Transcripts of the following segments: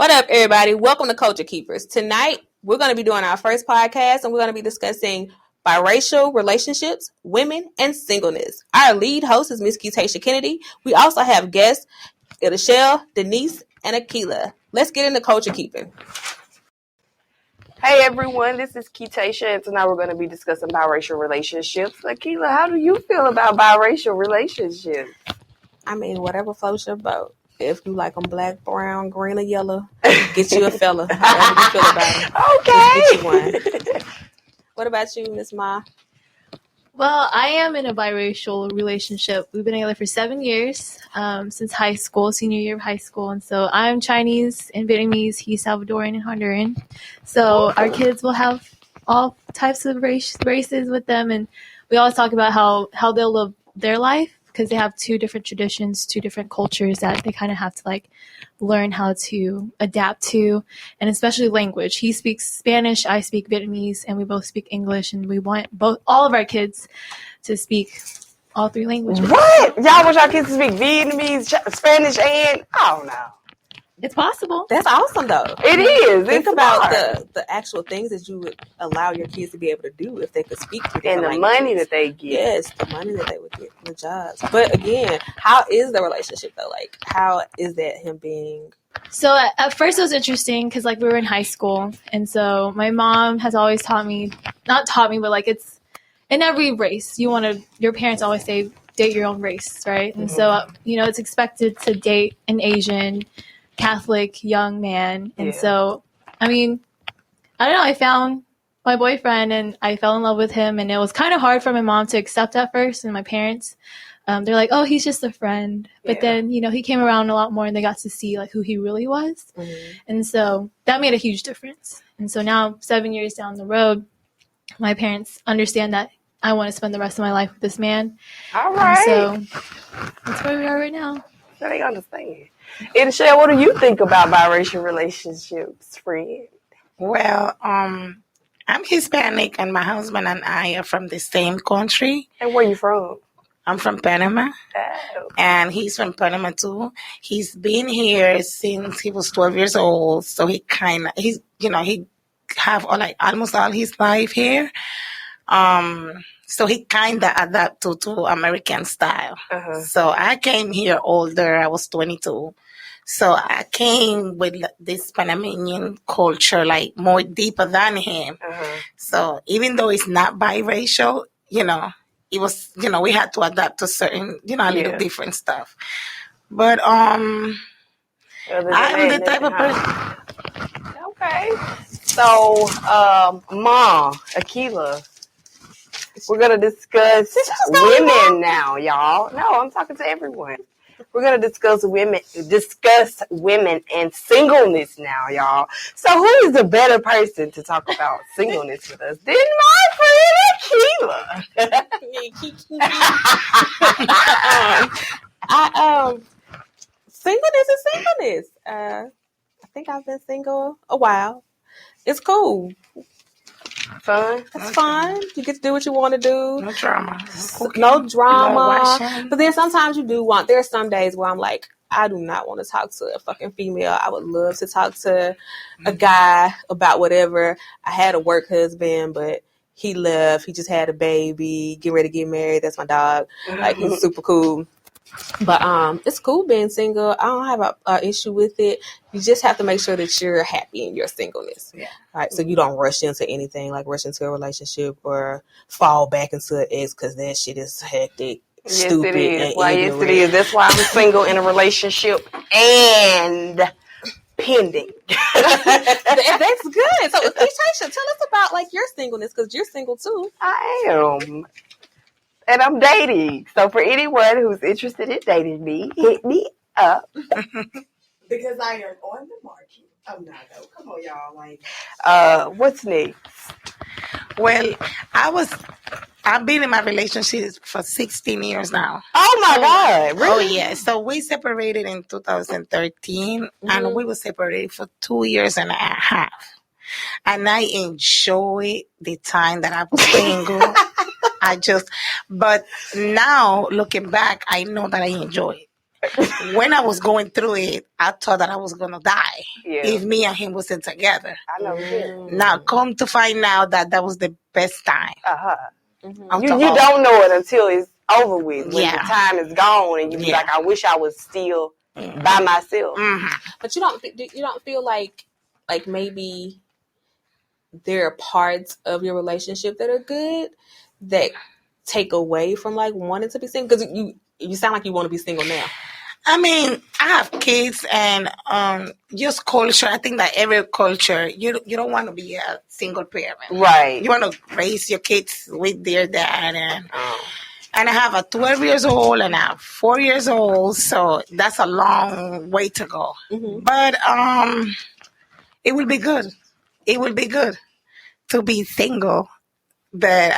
What up, everybody? Welcome to Culture Keepers. Tonight, we're going to be doing our first podcast, and we're going to be discussing biracial relationships, women, and singleness. Our lead host is Miss Keitacia Kennedy. We also have guests, Idashelle, Denise, and Akila. Let's get into Culture Keeping. Hey everyone, this is Keitacia, and tonight we're going to be discussing biracial relationships. Akila, how do you feel about biracial relationships? I mean, whatever floats your boat. If you like them black, brown, green, or yellow, get you a fella. However you feel about them. Okay. Just get you one. What about you, Miss Ma? Well, I am in a biracial relationship. We've been together for 7 years, since high school, senior year of high school. And so I'm Chinese and Vietnamese. He's Salvadorian and Honduran. So our kids will have all types of races with them. And we always talk about how they'll live their life because they have two different traditions, two different cultures that they kind of have to learn how to adapt to, and especially language. He speaks Spanish, I speak Vietnamese, and we both speak English, and we want all of our kids to speak all three languages. What? Y'all want y'all kids to speak Vietnamese, Spanish, and I don't know. It's possible. That's awesome, though. It is. Think about the actual things that you would allow your kids to be able to do if they could speak to and the languages. Money that they get. Yes, the money that they would get from the jobs. But again, how is the relationship though? Like, how is that him being? So at first it was interesting because we were in high school, and so my mom has always not taught me, but it's in every race your parents always say date your own race, right? And so it's expected to date an Asian Catholic young man. And so, I don't know, I found my boyfriend and I fell in love with him, and it was kind of hard for my mom to accept at first, and my parents, they're like, oh, he's just a friend. But then, he came around a lot more and they got to see who he really was. Mm-hmm. And so that made a huge difference. And so now 7 years down the road, my parents understand that I want to spend the rest of my life with this man. All right. And so that's where we are right now. So they understand. Idashelle, what do you think about biracial relationships, friend? Well, I'm Hispanic, and my husband and I are from the same country. And where you from? I'm from Panama, and he's from Panama too. He's been here since he was 12 years old, so he have almost all his life here. So he kind of adapted to American style. Uh-huh. So I came here older. I was 22. So I came with this Panamanian culture, more deeper than him. Uh-huh. So even though it's not biracial, it was, we had to adapt to certain, a little different stuff. But I'm the type of person. Okay. So, Ma, Akila, we're going to discuss women now, y'all. No, I'm talking to everyone. We're going to discuss women and singleness now, y'all. So who is the better person to talk about singleness with us than my friend Akila? Singleness is singleness. I think I've been single a while. It's cool. Fun. It's fun. You get to do what you want to do. No drama. No drama. But then sometimes you do want. There are some days where I'm like, I do not want to talk to a fucking female. I would love to talk to a guy about whatever. I had a work husband, but he left. He just had a baby. Get ready to get married. That's my dog. He's super cool. But it's cool being single. I don't have an issue with it. You just have to make sure that you're happy in your singleness. Yeah. Right. So you don't rush into anything, rush into a relationship or fall back into an ex because that shit is hectic, stupid, it is. And yes, it is. That's why I'm single in a relationship and pending. That's good. So, Keitacia, tell us about your singleness because you're single too. I am. And I'm dating. So for anyone who's interested in dating me, hit me up. Because I am on the market. Oh, no. Come on, y'all. What's next? Well, I've been in my relationship for 16 years now. Oh, my God. Really? Oh, yeah. So we separated in 2013, and we were separated for 2 years and a half. And I enjoyed the time that I was single. But now looking back, I know that I enjoy it. when I was going through it, I thought that I was going to die if me and him wasn't together. I know. Now, come to find out that was the best time. You don't know it until it's over with. When the time is gone and you be like, I wish I was still by myself. But you don't feel like maybe there are parts of your relationship that are good that take away from like wanting to be single? Because you sound like you want to be single now. I mean, I have kids, and just culture. I think that every culture, you don't want to be a single parent, right? You want to raise your kids with their dad, and I have a 12 years old and a 4 years old, so that's a long way to go. But it will be good. It will be good to be single. But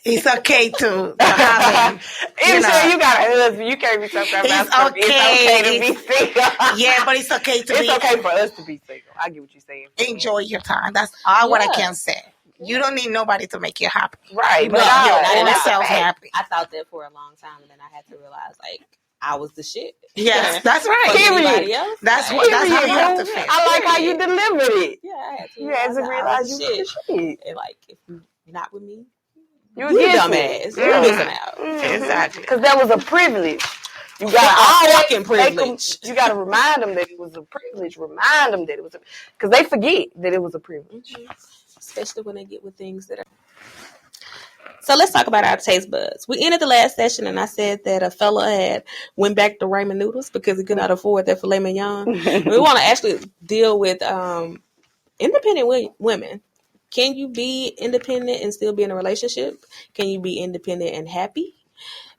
it's okay to have him. You got a husband. You can't be so proud. It's okay to be single. Yeah, but it's okay to be. It's okay for us to be single. I get what you're saying. Enjoy your time. That's all what I can say. You don't need nobody to make you happy. Right. But you're yourself happy. I thought that for a long time, and then I had to realize, like, I was the shit. Yes, that's right. Anybody else? That's how you have to feel. I like how you delivered it. Yeah, I had to. You had to realize you were the shit. And like, if you're not with me, you're dumbass. You're missing out. Exactly. Because that was a privilege. You got a fucking privilege. You got to remind them that it was a privilege. Remind them that it was because they forget that it was a privilege. Especially when they get with things that are. So let's talk about our taste buds. We ended the last session and I said that a fella had went back to ramen noodles because he could not afford that filet mignon. We want to actually deal with independent women. Can you be independent and still be in a relationship? Can you be independent and happy?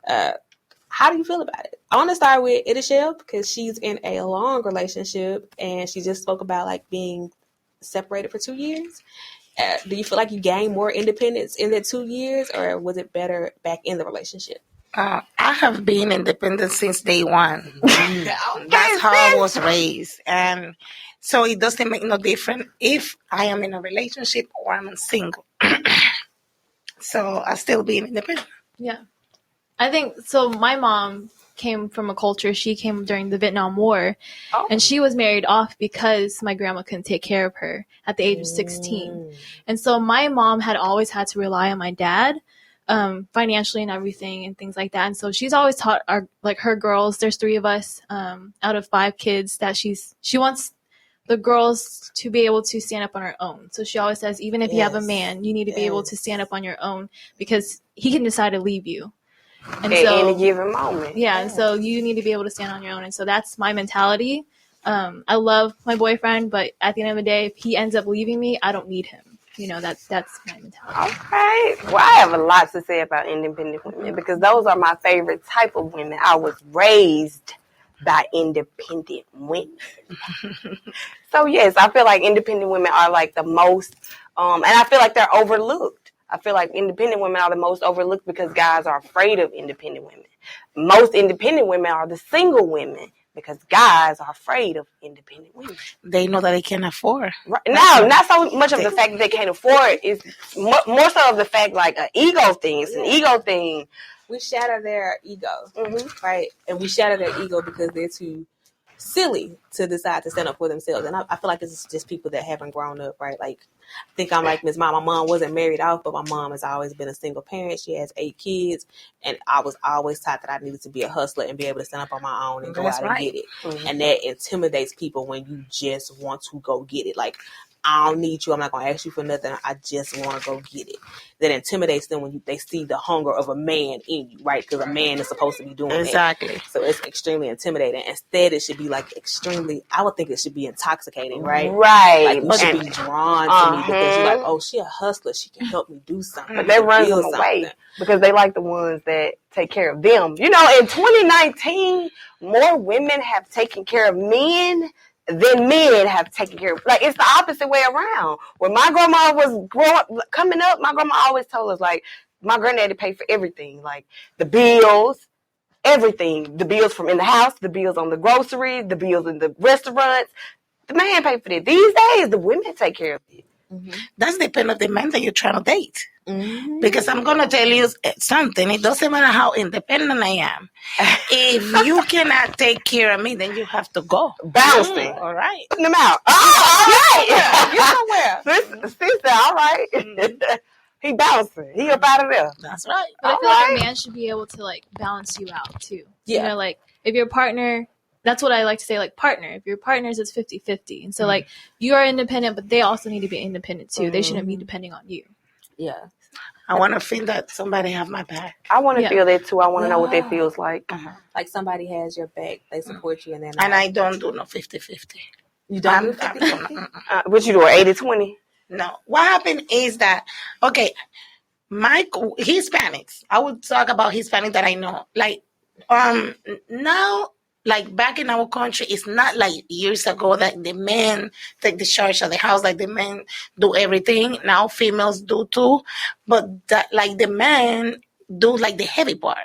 How do you feel about it? I want to start with Idishelle because she's in a long relationship and she just spoke about like being separated for 2 years. Do you feel like you gained more independence in that 2 years, or was it better back in the relationship? I have been independent since day one. That's how I was raised. And so it doesn't make no difference if I am in a relationship or I'm single. So I still being independent. Yeah. I think, so my mom came from a culture, she came during the Vietnam War, and she was married off because my grandma couldn't take care of her at the age of 16. And so my mom had always had to rely on my dad financially and everything and things like that. And so she's always taught her girls, there's 3 of us out of 5 kids, that she wants the girls to be able to stand up on her own. So she always says, even if you have a man, you need to be able to stand up on your own because he can decide to leave you. And at any given moment. Yeah, and so you need to be able to stand on your own. And so that's my mentality. I love my boyfriend, but at the end of the day, if he ends up leaving me, I don't need him. You know, that's my mentality. Okay. Well, I have a lot to say about independent women because those are my favorite type of women. I was raised by independent women. So, yes, I feel like independent women are like the most, and I feel like they're overlooked. I feel like independent women are the most overlooked because guys are afraid of independent women. Most independent women are the single women because guys are afraid of independent women. They know that they can afford. Right. No, not so much of the fact that they can't afford. It's more so of the fact like an ego thing. It's an ego thing. We shatter their ego, right? And we shatter their ego because they're too silly to decide to stand up for themselves. And I feel like it's just people that haven't grown up, right? Like, I think I'm like Miss Mom. My mom wasn't married off, but my mom has always been a single parent. She has 8 kids. And I was always taught that I needed to be a hustler and be able to stand up on my own and go out and get it. And that intimidates people when you just want to go get it. Like, I don't need you. I'm not going to ask you for nothing. I just want to go get it. That intimidates them when they see the hunger of a man in you, right? Because a man is supposed to be doing exactly. So it's extremely intimidating. Instead, it should be like I would think it should be intoxicating, right? Right. Like you should be drawn to me because you're like, oh, she a hustler. She can help me do something. But they run them away because they like the ones that take care of them. You know, in 2019, more women have taken care of men than men have taken care of. Like, it's the opposite way around. When my grandma was coming up, my grandma always told us, like, my granddaddy paid for everything. Like, the bills, everything. The bills from in the house, the bills on the groceries, the bills in the restaurants. The man paid for it. These days, the women take care of it. That's depend of the man that you're trying to date. Mm-hmm. Because I'm going to tell you something. It doesn't matter how independent I am. If you cannot take care of me, then you have to go. Bouncing. All right. Putting them out. Oh, all right. Get somewhere. Sister, all right. He bouncing. He up out of there. That's right. But I feel like a man should be able to like balance you out too. Yeah. You know, like if your partner, that's what I like to say, like partner. If your partners, it's 50-50. And so like you are independent, but they also need to be independent too. They shouldn't be depending on you. Yeah. I want to feel that somebody have my back. I want to feel that too. I want to know what that feels like. Like somebody has your back. They support you. And I don't do no 50-50. You don't do 50-50? What you do, 80-20? No. What happened is that, okay, Hispanics, I would talk about Hispanics that I know. Like, now, like back in our country, it's not like years ago that the men take the charge of the house, like the men do everything. Now females do too, but that like the men do like the heavy part.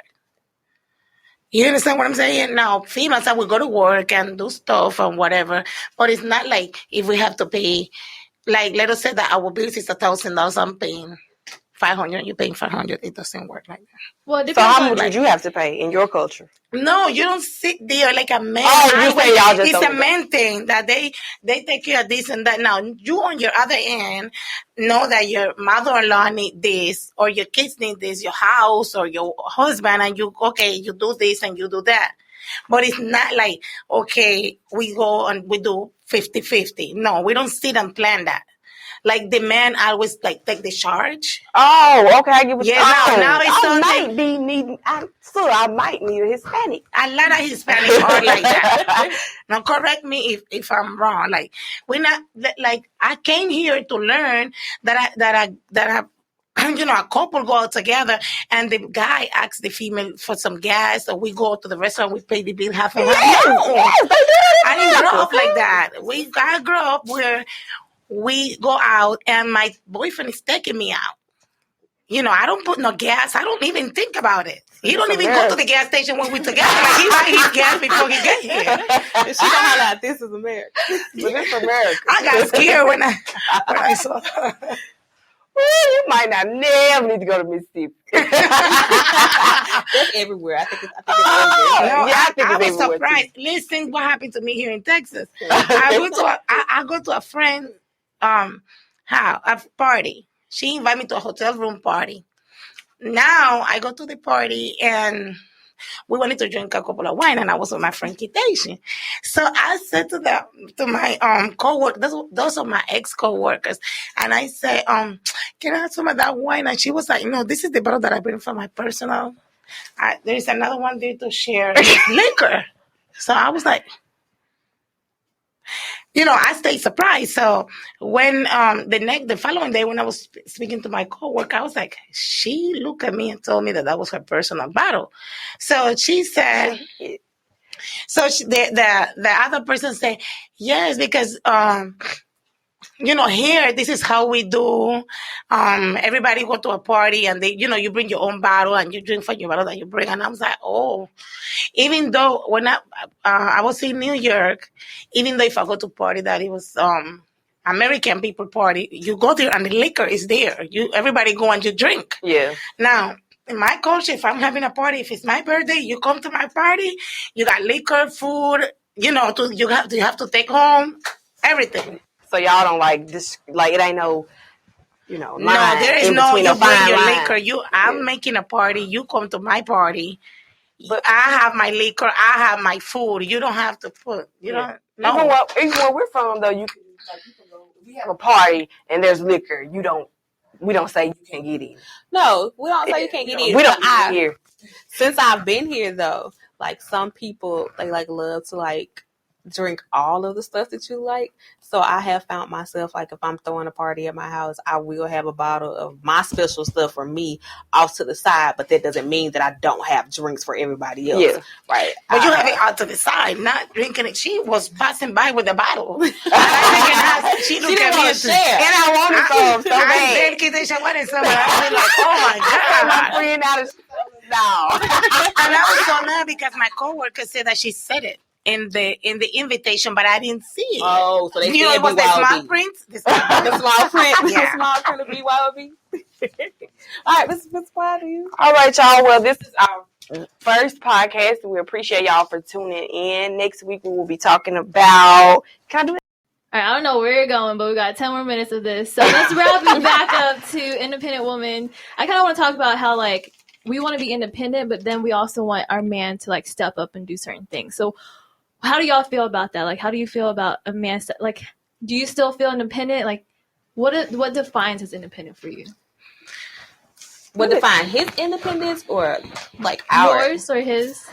You understand what I'm saying? Now females, I will go to work and do stuff and whatever, but it's not like if we have to pay, like let us say that our bills is $1,000, I'm paying 500, you're paying 500. It doesn't work like that. Well, so how much would you have to pay in your culture? No, you don't sit there like a man. Oh, you say y'all just it's a man thing that they take care of this and that. Now, you on your other end know that your mother-in-law need this or your kids need this, your house or your husband, and you do this and you do that. But it's not like, okay, we go and we do 50-50. No, we don't sit and plan that. Like the man always like take the charge. Oh, okay. I get what now it's I might need a Hispanic. A lot of Hispanics are like that. Now, correct me if I'm wrong. Like we're not like I came here to learn that a couple go out together and the guy asks the female for some gas, or we go to the restaurant, we pay the bill half and half. I didn't grow up like that. I grew up where we go out and my boyfriend is taking me out. You know, I don't put no gas. I don't even think about it. He don't even go to the gas station when we together. Like he buy his gas before he get here. She don't holler, this is America. But it's America. I got scared when I saw that. You might not never need to go to Mississippi. That's everywhere. I think it's everywhere. I was surprised. Too. Listen, what happened to me here in Texas? I go to a friend a party. She invited me to a hotel room party. Now I go to the party and we wanted to drink a couple of wine, and I was with my friend Kitation. So I said to my coworkers, those are my ex coworkers, and I said, can I have some of that wine? And she was like, no, this is the bottle that I bring for my personal. There's another one there to share. Liquor. So I was like, I stayed surprised. So when the following day when I was speaking to my coworker, I was like, she looked at me and told me that was her personal bottle. So she said, the other person said, yes, because here this is how we do. Everybody go to a party and they, you bring your own bottle and you drink from your bottle that you bring. And I was like, oh. Even though when I was in New York, even though if I go to a party that it was American people party, you go there and the liquor is there. Everybody go and you drink. Yeah. Now, in my culture, if I'm having a party, if it's my birthday, you come to my party, you got liquor, food, you have to take home everything. So y'all don't like this, like it ain't no, no, there is no, you bring your liquor. I'm making a party, you come to my party. But I have my liquor, I have my food. You don't have to put, don't. No. Even where we're from, though, you can go. If we have a party and there's liquor, we don't say you can't get in. No, we don't say you can't get in. We don't get here. Since I've been here, though, like some people, they like love to like drink all of the stuff that you like. So I have found myself, like, if I'm throwing a party at my house, I will have a bottle of my special stuff for me off to the side, but that doesn't mean that I don't have drinks for everybody else. Yeah. Right. But you have it out to the side, not drinking it. She was passing by with a bottle. She looked at me and share. And I wanted some so bad. I wanted some. I was like, oh my God. My friend out of no. And I was so mad because my coworker said that she said it. in the invitation, but I didn't see it. Oh, so they you know, it was the small print. The small print. Yeah. The small print of BYOB. All right, Miss Wiley. All right, y'all. Well, this is our first podcast. We appreciate y'all for tuning in. Next week we will be talking about. Can I do it? All right, I don't know where you're going, but we got 10 more minutes of this. So let's wrap it back up to independent woman. I kind of want to talk about how, like, we want to be independent, but then we also want our man to, like, step up and do certain things. So how do y'all feel about that? Like, how do you feel about a man? Like, do you still feel independent? Like, what defines as independent for you? What defines his independence or, like, yours or his?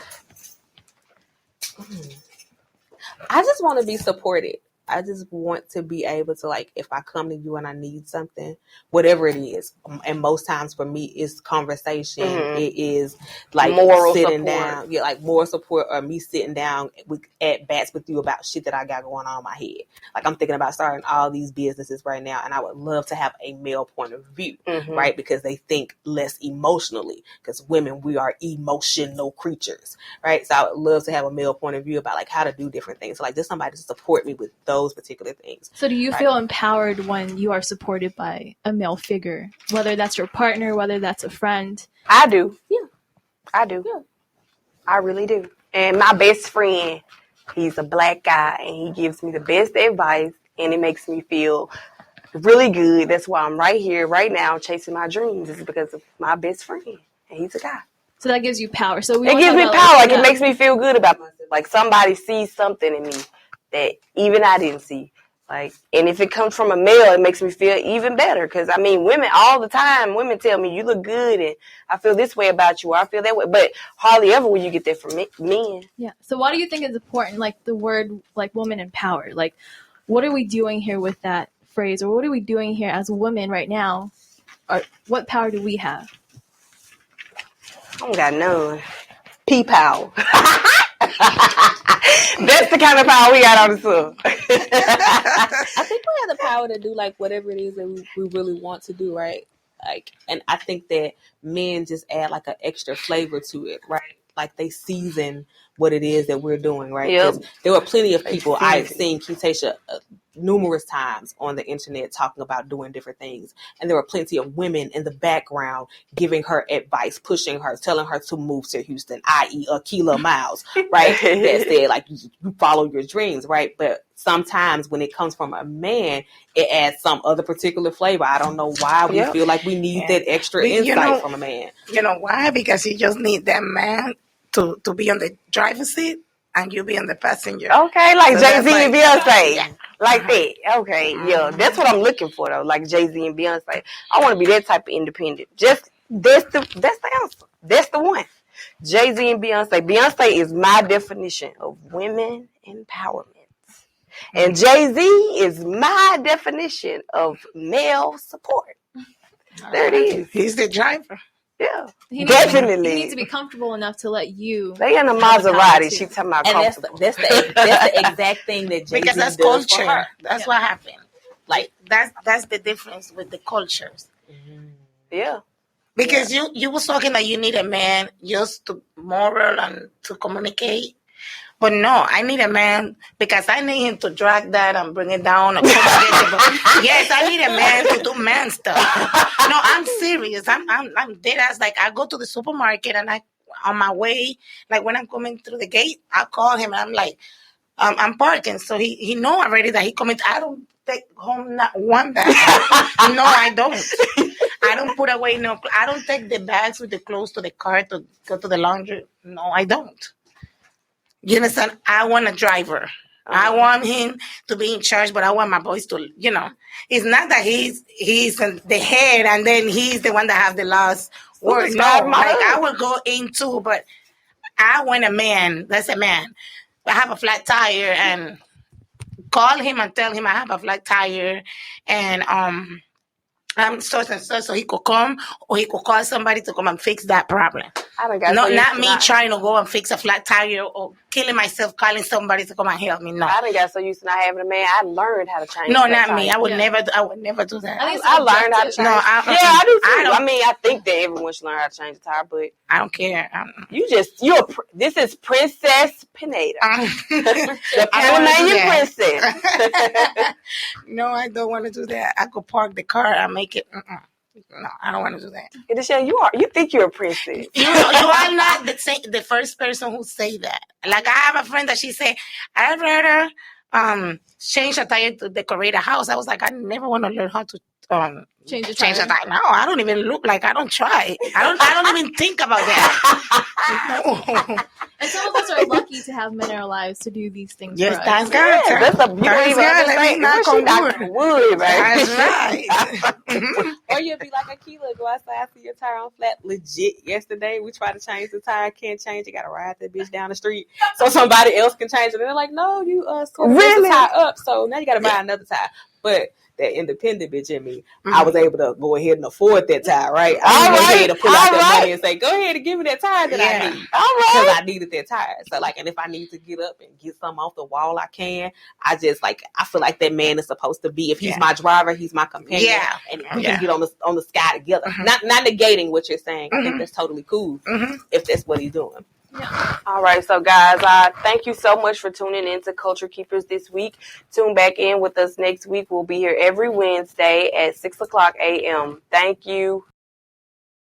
I just want to be supported. I just want to be able to, like, if I come to you and I need something, whatever it is, and most times for me it's conversation. It is like moral sitting support. down, like moral support, or me sitting down at bats with you about shit that I got going on in my head. Like, I'm thinking about starting all these businesses right now, and I would love to have a male point of view, right? Because they think less emotionally. Because women, we are emotional creatures, right? So I would love to have a male point of view about, like, how to do different things. So, like, just somebody to support me with those particular things. So do you feel empowered when you are supported by a male figure, whether that's your partner, whether that's a friend? I do. Yeah. I do. Yeah. I really do. And my best friend, he's a black guy, and he gives me the best advice, and it makes me feel really good. That's why I'm right here, right now, chasing my dreams. It's because of my best friend, and he's a guy. So that gives you power. So it gives me power. Like, it makes me feel good about myself. Like, somebody sees something in me that even I didn't see. Like, and if it comes from a male, it makes me feel even better. Because, I mean, women all the time, women tell me, you look good, and I feel this way about you, or I feel that way. But hardly ever will you get that from men. Yeah. So why do you think it's important, like, the word, like, woman empowered? Like, what are we doing here with that phrase? Or what are we doing here as women right now? Or what power do we have? I don't got none. P-power. That's the kind of power we got on the show. I think we have the power to do, like, whatever it is that we really want to do, right? Like, and I think that men just add, like, an extra flavor to it, right? Like, they season what it is that we're doing, right? Because there were plenty of people. I've seen Keisha numerous times on the internet talking about doing different things, and there were plenty of women in the background giving her advice, pushing her, telling her to move to Houston, i.e. Akila Miles, right? That said, like, you follow your dreams, right? But sometimes when it comes from a man, it adds some other particular flavor. I don't know why we feel like we need that extra insight from a man. You know why? Because you just need that man to be on the driver's seat and you be on the passenger. Okay, like so Jay-Z and Beyonce. Yeah. Like that. Okay, yeah. That's what I'm looking for, though. Like Jay-Z and Beyonce. I want to be that type of independent. Just that's the answer. That's the one. Jay-Z and Beyonce. Beyonce is my definition of women empowerment. And Jay-Z is my definition of male support. There it is. He's the driver. Yeah, definitely. He needs to be comfortable enough to let you. They in a Maserati. She talking about comfortable. That's the exact thing that Jay-Z because that's does culture. For her. That's what happened. Like that's the difference with the cultures. Yeah. Because you was talking that you need a man just to moral and to communicate. But no, I need a man because I need him to drag that and bring it down. Yes, I need a man to do man stuff. No, I'm serious. I'm dead ass. Like, I go to the supermarket and on my way, like when I'm coming through the gate, I call him and I'm like, I'm parking. So he know already that he coming. I don't take home not one bag. No, I don't. I don't put away I don't take the bags with the clothes to the car to go to the laundry. No, I don't. You understand? I want a driver. I want him to be in charge, but I want my boys to, it's not that he's the head and then he's the one that has the last word. No, like I will go in too, but I want a man. That's a man. I have a flat tire and call him and tell him I have a flat tire and I'm such and such, so he could come or he could call somebody to come and fix that problem. I done got No, so used not to me trying to go and fix a flat tire or killing myself, calling somebody to come and help me. No, I done got so used to not having a man. I learned how to change. no, flat not me. tires. I would never. I would never do that. I learned how to change. No, I do too. I I mean, I think that everyone should learn how to change a tire, but I don't care. This is Princess Pineda, the I don't wanna do Panamanian that. princess. No, I don't want to do that. I could park the car and make it. No, I don't want to do that. Michelle, you think you're a princess? You are not the first person who say that. Like I have a friend that she said, I'd rather change a tire to decorate a house. I was like, I never want to learn how to change a tire. No, I don't even look like I don't try. I don't even think about that. No. And some of us are lucky to have men in our lives to do these things Yes, for us. thank God. That's a beautiful. Let me knock on wood. That's right. Or you'll be like Akila, go outside, see your tire on flat. Legit, yesterday we tried to change the tire, can't change it, gotta ride that bitch down the street so somebody else can change it. And they're like, no, you really the tire up, so now you gotta buy another tire. But that independent bitch in me, I was able to go ahead and afford that tire, right? I was able to pull out that money and say, go ahead and give me that tire that I need. Because I needed that tire. So like, and if I need to get up and get something off the wall, I can. I feel like that man is supposed to be, if he's my driver, he's my companion. And we can get on the sky together. Not negating what you're saying. I think that's totally cool if that's what he's doing. Yeah. All right, so guys, thank you so much for tuning in to Culture Keepers this week. Tune back in with us next week. We'll be here every Wednesday at 6:00 a.m. Thank you.